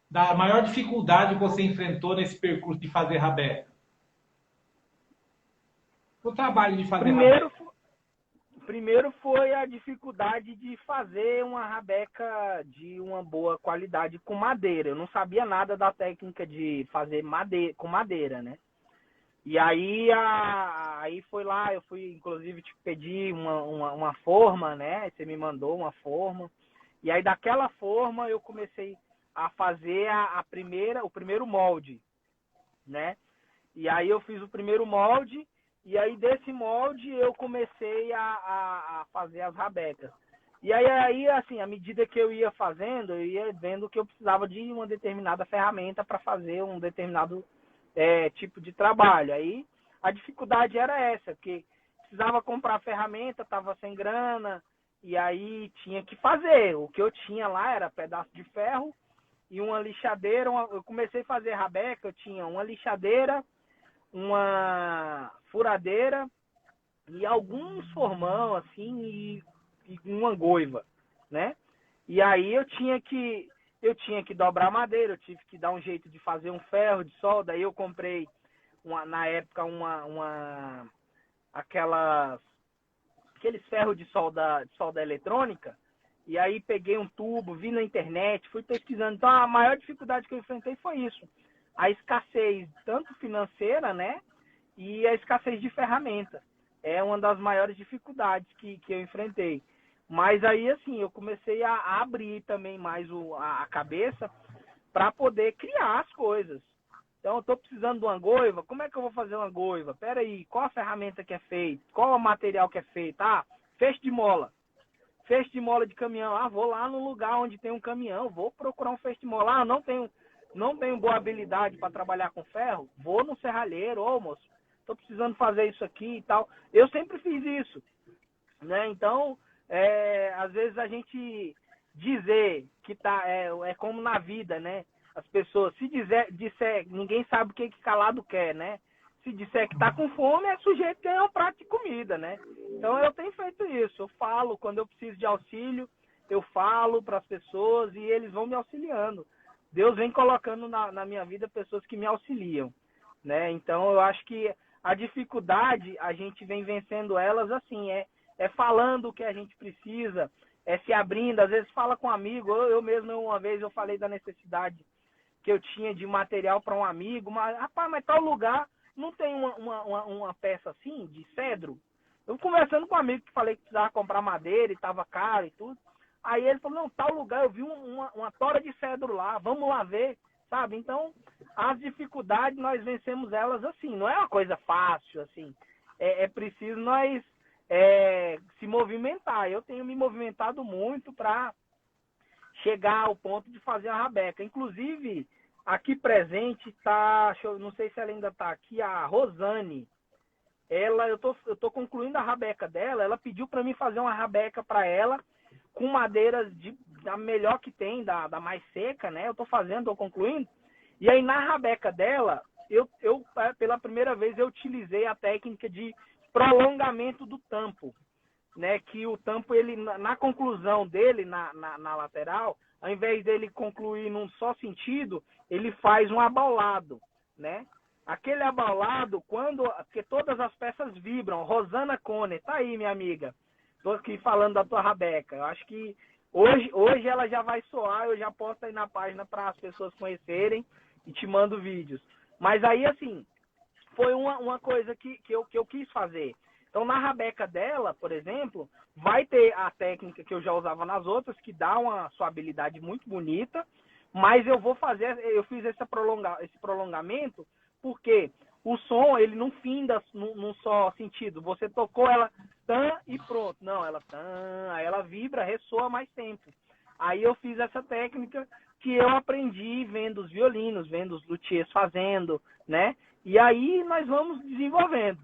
Speaker 2: Da maior dificuldade que você enfrentou nesse percurso de fazer rabeca. O trabalho de fazer rabeca.
Speaker 3: Primeiro foi a dificuldade de fazer uma rabeca de uma boa qualidade com madeira. Eu não sabia nada da técnica de fazer com madeira, né? E aí, aí foi lá, eu fui, inclusive, te pedir uma forma, né? Você me mandou uma forma. E aí, daquela forma, eu comecei a fazer o primeiro molde, né? E aí, eu fiz o primeiro molde. E aí, desse molde, eu comecei a fazer as rabecas. E aí, assim, à medida que eu ia fazendo, eu ia vendo que eu precisava de uma determinada ferramenta para fazer um determinado tipo de trabalho. Aí, a dificuldade era essa, porque precisava comprar ferramenta, estava sem grana, e aí tinha que fazer. O que eu tinha lá era pedaço de ferro e uma lixadeira. Eu comecei a fazer rabeca, eu tinha uma lixadeira, uma furadeira e alguns formão assim e uma goiva, né? E aí eu tinha que dobrar madeira, eu tive que dar um jeito de fazer um ferro de solda. Aí eu comprei na época aqueles ferros de solda eletrônica. E aí peguei um tubo, vi na internet, fui pesquisando. Então a maior dificuldade que eu enfrentei foi isso. A escassez, tanto financeira, né? E a escassez de ferramenta. É uma das maiores dificuldades que eu enfrentei. Mas aí, assim, eu comecei a abrir também mais a cabeça para poder criar as coisas. Então, eu estou precisando de uma goiva. Como é que eu vou fazer uma goiva? Pera aí, qual a ferramenta que é feita? Qual o material que é feito? Feixe de mola. Feixe de mola de caminhão. Vou lá no lugar onde tem um caminhão. Vou procurar um feixe de mola. Não tenho boa habilidade para trabalhar com ferro. Vou no serralheiro. Moço, estou precisando fazer isso aqui e tal. Eu sempre fiz isso, né? Então, às vezes a gente dizer que é como na vida, né? As pessoas, se disser, ninguém sabe o que calado quer, né? se disser que tá com fome, é sujeito ganhar um prato de comida, né? Então eu tenho feito isso. Eu falo, quando eu preciso de auxílio, eu falo para as pessoas e eles vão me auxiliando. Deus vem colocando na minha vida pessoas que me auxiliam, né? Então eu acho que a dificuldade, a gente vem vencendo elas assim, é falando o que a gente precisa, é se abrindo, às vezes fala com um amigo. Eu mesmo, uma vez, eu falei da necessidade que eu tinha de material para um amigo, mas, rapaz, mas tal lugar não tem uma peça assim, de cedro? Eu conversando com um amigo que falei que precisava comprar madeira e estava caro e tudo. Aí ele falou, não, tal lugar eu vi uma tora de cedro lá, vamos lá ver, sabe? Então, as dificuldades, nós vencemos elas assim, não é uma coisa fácil, assim. É preciso nós se movimentar. Eu tenho me movimentado muito para chegar ao ponto de fazer a rabeca. Inclusive, aqui presente está, não sei se ela ainda está aqui, a Rosane. Eu tô concluindo a rabeca dela. Ela pediu para mim fazer uma rabeca para ela com madeiras da melhor que tem, da mais seca, né? Eu tô concluindo. E aí na rabeca dela, eu pela primeira vez eu utilizei a técnica de prolongamento do tampo, né? Que o tampo, ele na conclusão dele, na lateral, ao invés dele concluir num só sentido, ele faz um abaulado, né? Aquele abaulado, porque todas as peças vibram. Rosana Cone, tá aí, minha amiga. Tô aqui falando da tua rabeca. Eu acho que hoje ela já vai soar, eu já posto aí na página para as pessoas conhecerem e te mando vídeos. Mas aí, assim, foi uma coisa que eu quis fazer. Então, na rabeca dela, por exemplo, vai ter a técnica que eu já usava nas outras, que dá uma suabilidade muito bonita, mas eu fiz esse prolongamento porque o som, ele não finda num só sentido. Você tocou ela, tan, e pronto. Não, ela tan, aí ela vibra, ressoa mais tempo. Aí eu fiz essa técnica que eu aprendi vendo os violinos, vendo os luthiers fazendo, né? E aí nós vamos desenvolvendo.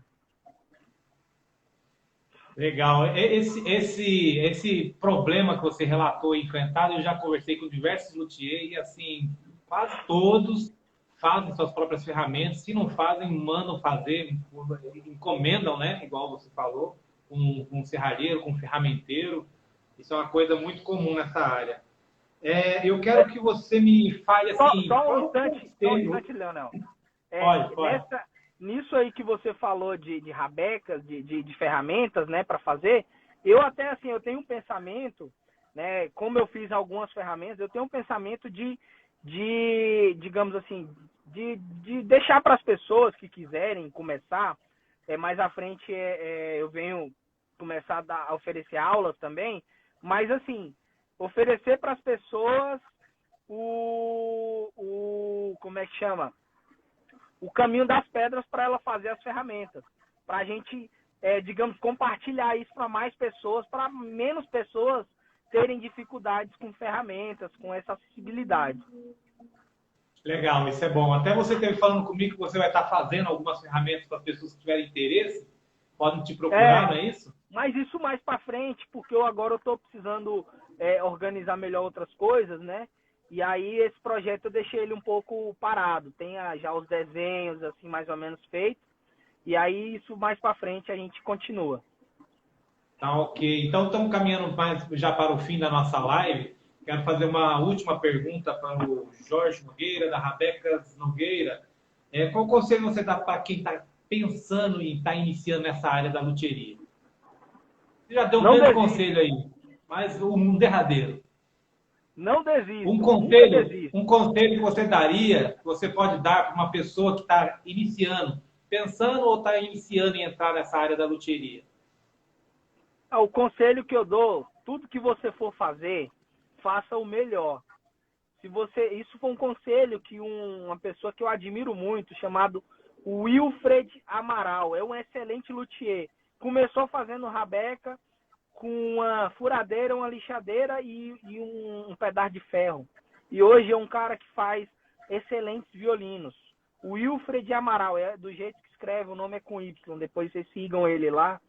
Speaker 2: Legal. Esse problema que você relatou enfrentado, eu já conversei com diversos luthiers e, assim, quase todos fazem suas próprias ferramentas. Se não fazem, mandam fazer, encomendam, né? Igual você falou, com um serralheiro, com um ferramenteiro. Isso é uma coisa muito comum nessa área. Eu quero que você me fale assim...
Speaker 3: Só um instante, Leonel.
Speaker 2: Pode.
Speaker 3: Nisso aí que você falou de rabecas, de ferramentas, né, para fazer, eu até, assim, eu tenho um pensamento, né, como eu fiz algumas ferramentas, eu tenho um pensamento de digamos assim, de deixar para as pessoas que quiserem começar, mais à frente eu venho começar a oferecer aulas também, mas assim, oferecer para as pessoas como é que chama? O caminho das pedras para ela fazer as ferramentas. Para a gente, digamos, compartilhar isso para mais pessoas, para menos pessoas terem dificuldades com ferramentas, com essa acessibilidade.
Speaker 2: Legal, isso é bom. Até você esteve falando comigo que você vai estar fazendo algumas ferramentas para as pessoas que tiverem interesse, podem te procurar, não é isso?
Speaker 3: Mas isso mais para frente, porque agora eu estou precisando organizar melhor outras coisas, né? E aí esse projeto eu deixei ele um pouco parado. Tem já os desenhos, assim, mais ou menos feitos. E aí isso mais para frente a gente continua.
Speaker 2: Tá, ok. Então estamos caminhando mais já para o fim da nossa live. Quero fazer uma última pergunta para o Jorge Nogueira, da Rabecas Nogueira. Qual conselho você dá para quem está pensando em estar iniciando nessa área da luthieria? Você já deu um grande conselho aí, mas um derradeiro.
Speaker 3: Não desista.
Speaker 2: Um conselho que você daria, que você pode dar para uma pessoa que está iniciando, pensando ou está iniciando em entrar nessa área da luthieria?
Speaker 3: O conselho que eu dou, tudo que você for fazer, faça o melhor. Isso foi um conselho que uma pessoa que eu admiro muito, chamado Wilfred Amaral, é um excelente luthier. Começou fazendo rabeca com uma furadeira, uma lixadeira e um pedaço de ferro. E hoje é um cara que faz excelentes violinos. O Wilfred Amaral, do jeito que escreve, o nome é com Y, depois vocês sigam ele lá.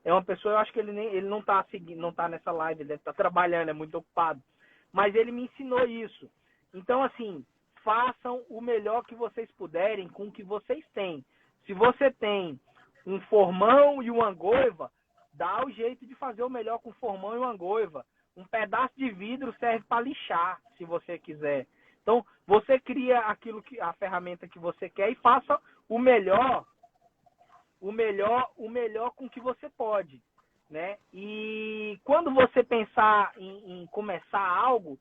Speaker 3: É uma pessoa, eu acho que ele não está seguindo, não está nessa live, ele está trabalhando, é muito ocupado. Mas ele me ensinou isso. Então, assim, façam o melhor que vocês puderem com o que vocês têm. Se você tem um formão e uma angoiva, dá o jeito de fazer o melhor com formão e uma angoiva. Um pedaço de vidro serve para lixar, se você quiser. Então, você cria a ferramenta que você quer e faça o melhor com que você pode, né? E quando você pensar em começar algo,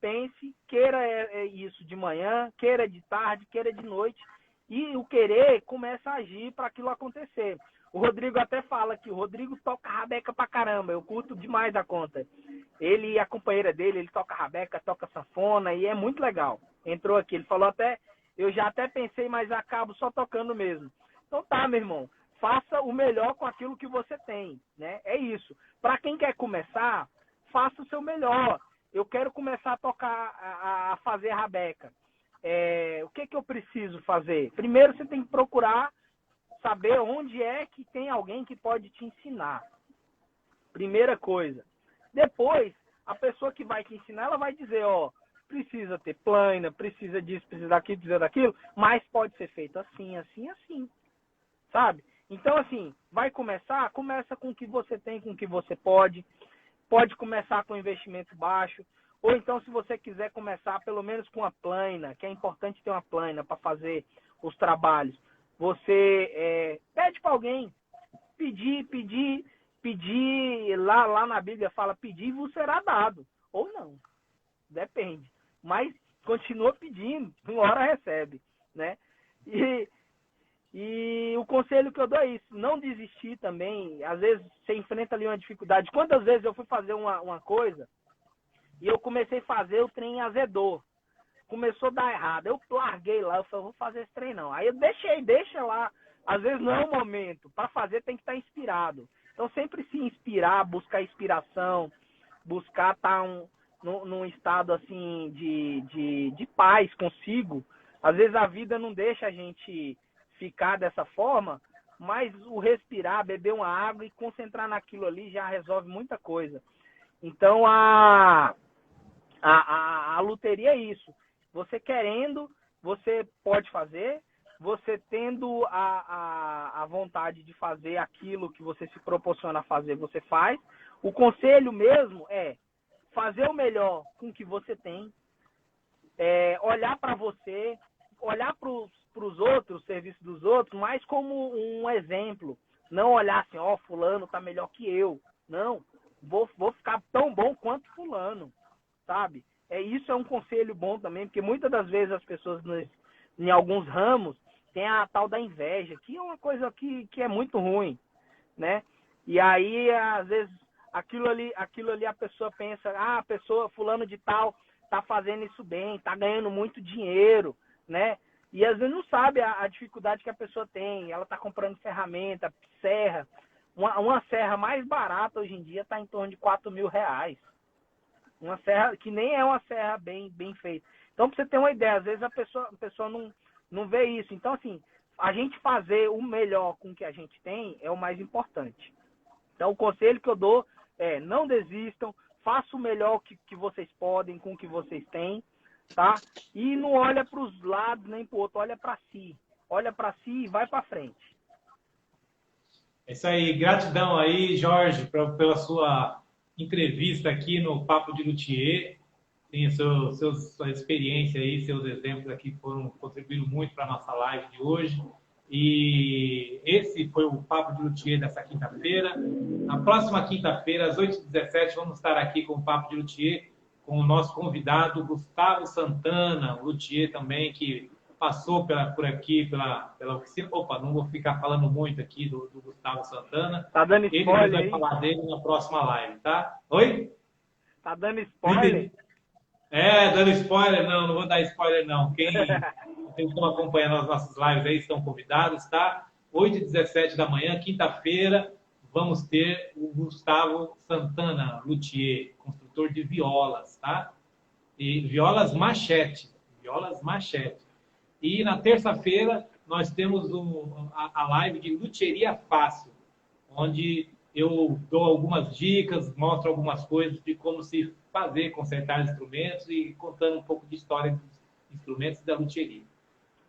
Speaker 3: pense, queira isso de manhã, queira de tarde, queira de noite, e o querer começa a agir para aquilo acontecer. O Rodrigo até fala que o Rodrigo toca rabeca pra caramba, eu curto demais a conta. Ele e a companheira dele, ele toca rabeca, toca sanfona, e é muito legal. Entrou aqui, ele falou até, eu já até pensei, mas acabo só tocando mesmo. Então tá, meu irmão, faça o melhor com aquilo que você tem, né? É isso. Para quem quer começar, faça o seu melhor. Eu quero começar a tocar, a fazer rabeca. O que eu preciso fazer? Primeiro você tem que procurar saber onde é que tem alguém que pode te ensinar. Primeira coisa. Depois, a pessoa que vai te ensinar, ela vai dizer, precisa ter plana, precisa disso, precisa daquilo, precisa daquilo, mas pode ser feito assim, assim, assim. Sabe? Então, assim, vai começa com o que você tem, com o que você pode. Pode começar com investimento baixo. Ou então, se você quiser começar pelo menos com uma plana, que é importante ter uma plana para fazer os trabalhos. Você pede para alguém, pedir, lá na Bíblia fala, pedir e vos será dado. Ou não, depende. Mas continua pedindo, uma hora recebe, né? E o conselho que eu dou é isso, não desistir também. Às vezes você enfrenta ali uma dificuldade. Quantas vezes eu fui fazer uma coisa e eu comecei a fazer, o trem azedou. Começou a dar errado. Eu larguei lá, eu falei, vou fazer esse trem não. Aí eu deixa lá. Às vezes não é o momento. Para fazer tem que estar inspirado. Então sempre se inspirar, buscar inspiração, buscar estar num estado assim de paz consigo. Às vezes a vida não deixa a gente ficar dessa forma, mas o respirar, beber uma água e concentrar naquilo ali já resolve muita coisa. Então a luteria é isso. Você querendo, você pode fazer. Você tendo a vontade de fazer aquilo que você se proporciona a fazer, você faz. O conselho mesmo é fazer o melhor com o que você tem. Olhar para você, olhar para os outros, o serviço dos outros, mais como um exemplo. Não olhar assim, fulano tá melhor que eu. Não, vou ficar tão bom quanto fulano, sabe? Isso é um conselho bom também, porque muitas das vezes as pessoas, em alguns ramos, tem a tal da inveja, que é uma coisa que é muito ruim, né? E aí, às vezes, aquilo ali a pessoa pensa, a pessoa, fulano de tal, tá fazendo isso bem, tá ganhando muito dinheiro, né? E às vezes não sabe a dificuldade que a pessoa tem. Ela tá comprando ferramenta, serra. Uma serra mais barata hoje em dia está em torno de R$4.000. Uma serra que nem é uma serra bem feita. Então, para você ter uma ideia, às vezes a pessoa não vê isso. Então, assim, a gente fazer o melhor com o que a gente tem é o mais importante. Então, o conselho que eu dou é não desistam, façam o melhor que vocês podem com o que vocês têm, tá? E não olha para os lados nem para o outro, olha para si. Olha para si e vai para frente.
Speaker 2: É isso aí, gratidão aí, Jorge, pela sua entrevista aqui no Papo de Luthier. Tem sua experiência aí, seus exemplos aqui contribuíram muito para a nossa live de hoje. E esse foi o Papo de Luthier dessa quinta-feira. Na próxima quinta-feira, às 8h17, vamos estar aqui com o Papo de Luthier, com o nosso convidado Gustavo Santana, luthier também, que passou por aqui, pela oficina. Opa, não vou ficar falando muito aqui do Gustavo Santana.
Speaker 3: Tá dando spoiler.
Speaker 2: Ele vai falar dele na próxima live, tá? Oi?
Speaker 3: Tá dando spoiler?
Speaker 2: Dando spoiler? Não vou dar spoiler, não. Quem estão acompanhando as nossas lives aí estão convidados, tá? 8h17 da manhã, quinta-feira, vamos ter o Gustavo Santana, luthier, construtor de violas, tá? E violas machete. E na terça-feira nós temos a live de Luthieria Fácil, onde eu dou algumas dicas, mostro algumas coisas de como se fazer, consertar instrumentos e contando um pouco de história dos instrumentos da luthieria.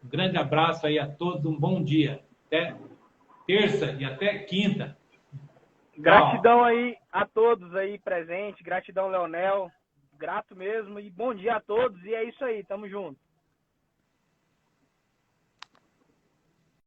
Speaker 2: Um grande abraço aí a todos, um bom dia. Até terça e até quinta.
Speaker 3: Gratidão aí a todos aí presentes, gratidão, Leonel, grato mesmo e bom dia a todos, e é isso aí, tamo junto.